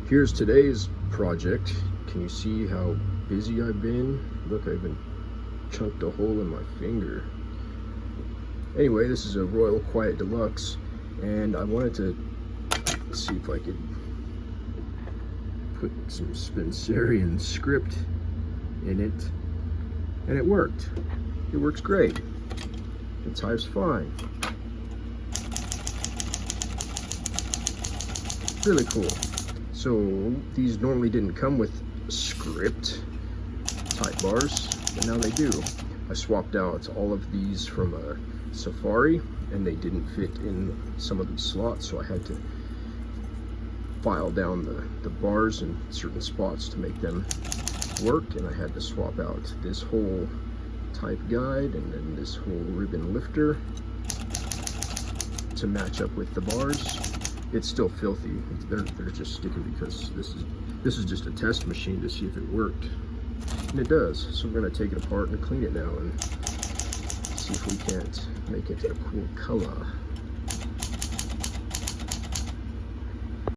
Here's today's project. Can you see how busy I've been? Look, I even chunked a hole in my finger. Anyway, this is a Royal Quiet Deluxe, and I wanted to see if I could put some Spencerian script in it, and it worked. It works great. It types fine. Really cool. So these normally didn't come with script type bars, but now they do. I swapped out all of these from a Safari, and they didn't fit in some of these slots, so I had to file down the bars in certain spots to make them work, and I had to swap out this whole type guide and then this whole ribbon lifter to match up with the bars. It's still filthy. They're just sticking because this is just a test machine to see if it worked, and it does. So we're going to take it apart and clean it now and see if we can't make it a cool color.